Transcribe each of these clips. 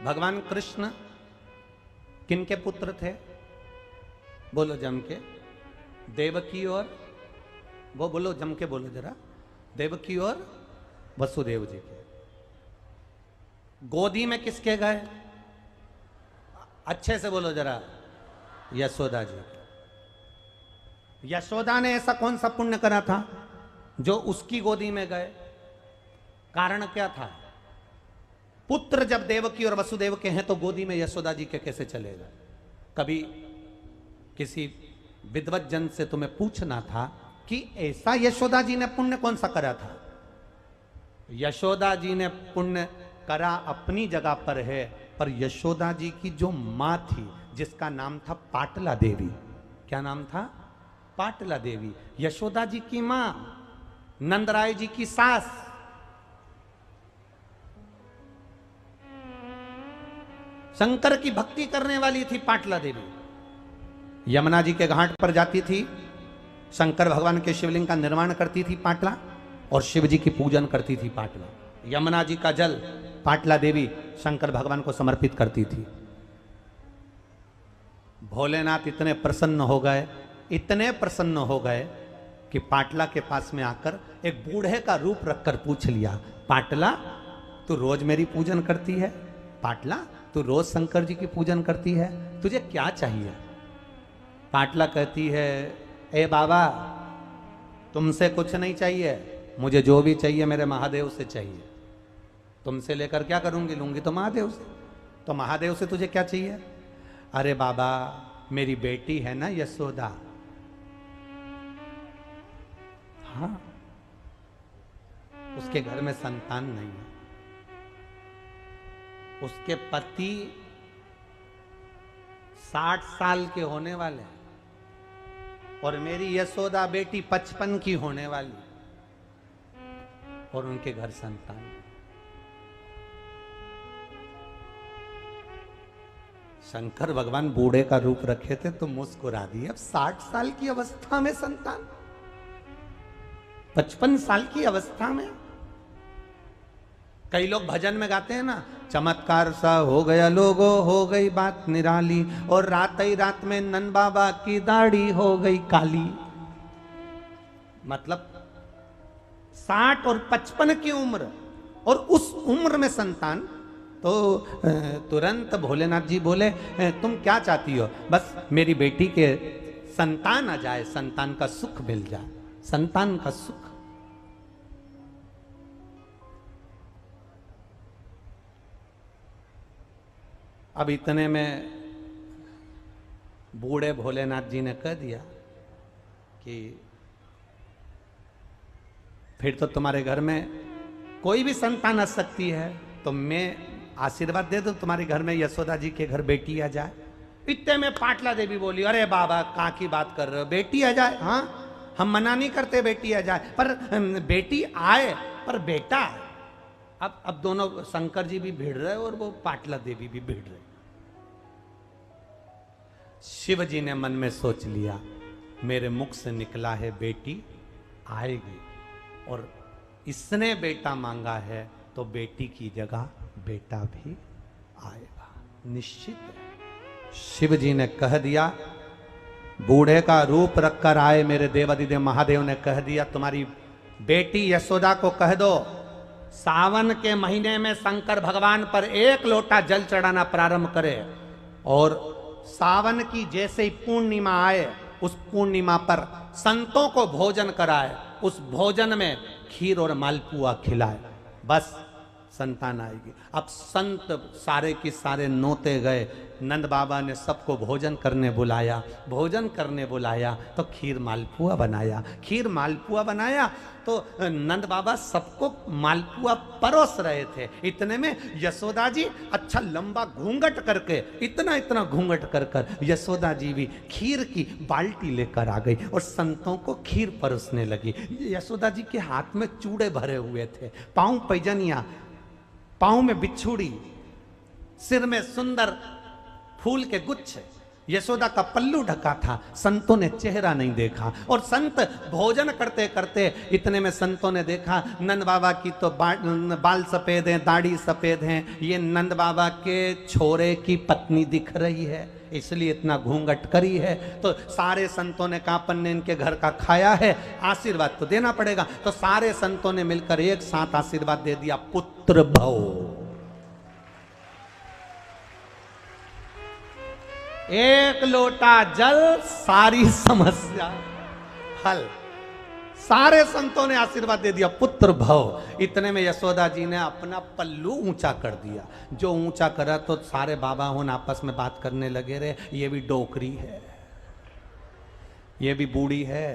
भगवान कृष्ण किनके पुत्र थे? बोलो जम के। देवकी और वो बोलो जम के बोलो जरा। देवकी और वसुदेव जी के। गोदी में किसके गए? अच्छे से बोलो जरा। यशोदा जी। यशोदा ने ऐसा कौन सा पुण्य करा था जो उसकी गोदी में गए? कारण क्या था? पुत्र जब देवकी और वसुदेव के हैं तो गोदी में यशोदा जी के कैसे चलेगा? कभी किसी विद्वत जन से तुम्हें पूछना था कि ऐसा यशोदा जी ने पुण्य कौन सा करा था? यशोदा जी ने पुण्य करा अपनी जगह पर है, पर यशोदा जी की जो मां थी जिसका नाम था पाटला देवी। क्या नाम था? पाटला देवी। यशोदा जी की मां, नंदराय जी की सास। शंकर की भक्ति करने वाली थी पाटला देवी। यमुना जी के घाट पर जाती थी, शंकर भगवान के शिवलिंग का निर्माण करती थी पाटला, और शिव जी की पूजन करती थी पाटला। यमुना जी का जल पाटला देवी शंकर भगवान को समर्पित करती थी। भोलेनाथ इतने प्रसन्न हो गए, इतने प्रसन्न हो गए कि पाटला के पास में आकर एक बूढ़े का रूप रखकर पूछ लिया, पाटला तू रोज मेरी पूजन करती है? पाटला तू रोज शंकर जी की पूजन करती है, तुझे क्या चाहिए? पाटला कहती है, ए बाबा तुमसे कुछ नहीं चाहिए, मुझे जो भी चाहिए मेरे महादेव से चाहिए। तुमसे लेकर क्या करूंगी? लूंगी तो महादेव से। तो महादेव से तुझे क्या चाहिए? अरे बाबा मेरी बेटी है ना यशोदा, हाँ उसके घर में संतान नहीं है, उसके पति 60 साल के होने वाले हैं और मेरी यशोदा बेटी 55 की होने वाली, और उनके घर संतान नहीं। शंकर भगवान बूढ़े का रूप रखे थे तो मुस्कुरा दिए। अब 60 साल की अवस्था में संतान, 55 साल की अवस्था में। कई लोग भजन में गाते हैं ना, चमत्कार सा हो गया लोगों, हो गई बात निराली, और रात ही रात में नंद बाबा की दाढ़ी हो गई काली। मतलब 60 और 55 की उम्र, और उस उम्र में संतान। तो तुरंत भोलेनाथ जी बोले, तुम क्या चाहती हो? बस मेरी बेटी के संतान आ जाए, संतान का सुख मिल जाए, संतान का सुख। अब इतने में बूढ़े भोलेनाथ जी ने कह दिया कि फिर तो तुम्हारे घर में कोई भी संतान आ सकती है, तो मैं आशीर्वाद दे दूं तुम्हारे घर में यशोदा जी के घर बेटी आ जाए। इतने में पाटला देवी बोली, अरे बाबा कहाँ की बात कर रहे हो, बेटी आ जाए? हाँ हम मना नहीं करते बेटी आ जाए, पर बेटी आए पर बेटा। अब दोनों शंकर जी भी भिड़ रहे और वो पाटला देवी भी भिड़ रहे। शिव जी ने मन में सोच लिया, मेरे मुख से निकला है बेटी आएगी, और इसने बेटा मांगा है तो बेटी की जगह बेटा भी आएगा, निश्चित है। शिव जी ने कह दिया, बूढ़े का रूप रखकर आए मेरे देवाधिदेव महादेव ने कह दिया, तुम्हारी बेटी यशोदा को कह दो सावन के महीने में शंकर भगवान पर 1 लोटा जल चढ़ाना प्रारंभ करे, और सावन की जैसे ही पूर्णिमा आए उस पूर्णिमा पर संतों को भोजन कराए, उस भोजन में खीर और मालपुआ खिलाए, बस संतान आएगी। अब संत सारे की सारे नोते गए, नंद बाबा ने सबको भोजन करने बुलाया, भोजन करने बुलाया तो खीर मालपुआ बनाया, खीर मालपुआ बनाया तो नंद बाबा सबको मालपुआ परोस रहे थे। इतने में यशोदा जी अच्छा लंबा घूंघट करके, इतना इतना घूंघट कर कर यशोदा जी भी खीर की बाल्टी लेकर आ गई और संतों को खीर परोसने लगी। यशोदा जी के हाथ में चूड़े भरे हुए थे, पांव पैजनिया, पांव में बिच्छुड़ी, सिर में सुंदर फूल के गुच्छे, यशोदा का पल्लू ढका था, संतों ने चेहरा नहीं देखा। और संत भोजन करते करते इतने में संतों ने देखा नंद बाबा की तो बाल सफेद हैं, दाढ़ी सफेद हैं, ये नंद बाबा के छोरे की पत्नी दिख रही है, इसलिए इतना घूंघट करी है। तो सारे संतों ने कहा अपन ने इनके घर का खाया है, आशीर्वाद तो देना पड़ेगा। तो सारे संतों ने मिलकर एक साथ आशीर्वाद दे दिया, पुत्र भव। एक लोटा जल, सारी समस्या हल। सारे संतों ने आशीर्वाद दे दिया, पुत्र भव। इतने में यशोदा जी ने अपना पल्लू ऊंचा कर दिया। जो ऊंचा करा तो सारे बाबा होन आपस में बात करने लगे, रे ये भी डोकरी है, ये भी बूढ़ी है।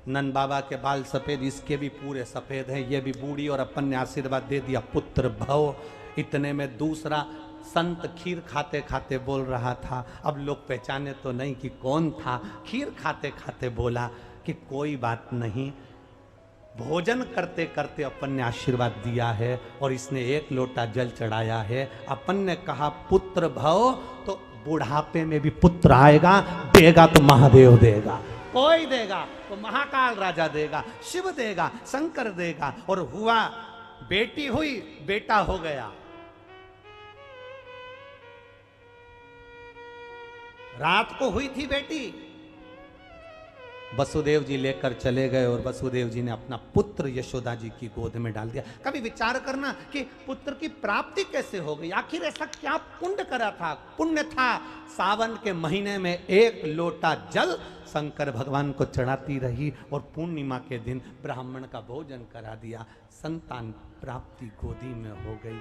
नंद बाबा के बाल सफेद, इसके भी पूरे सफेद हैं, ये भी बूढ़ी, और अपन ने आशीर्वाद दे दिया, पुत्र भव। इतने में दूसरा संत खीर खाते खाते बोल रहा था। अब लोग पहचाने तो नहीं कि कौन था। खीर खाते खाते बोला कि कोई बात नहीं, भोजन करते करते अपन ने आशीर्वाद दिया है और इसने एक लोटा जल चढ़ाया है। अपन ने कहा पुत्र भव, तो बुढ़ापे में भी पुत्र आएगा, देगा तो महादेव देगा, कोई देगा तो महाकाल राजा देगा, शिव देगा, शंकर देगा। और हुआ, बेटी हुई, बेटा हो गया। रात को हुई थी बेटी, वसुदेव जी लेकर चले गए और वसुदेव जी ने अपना पुत्र यशोदा जी की गोद में डाल दिया। कभी विचार करना कि पुत्र की प्राप्ति कैसे हो गई, आखिर ऐसा क्या पुण्य करा था। पुण्य था सावन के महीने में एक लोटा जल शंकर भगवान को चढ़ाती रही और पूर्णिमा के दिन ब्राह्मण का भोजन करा दिया, संतान प्राप्ति गोदी में हो गई।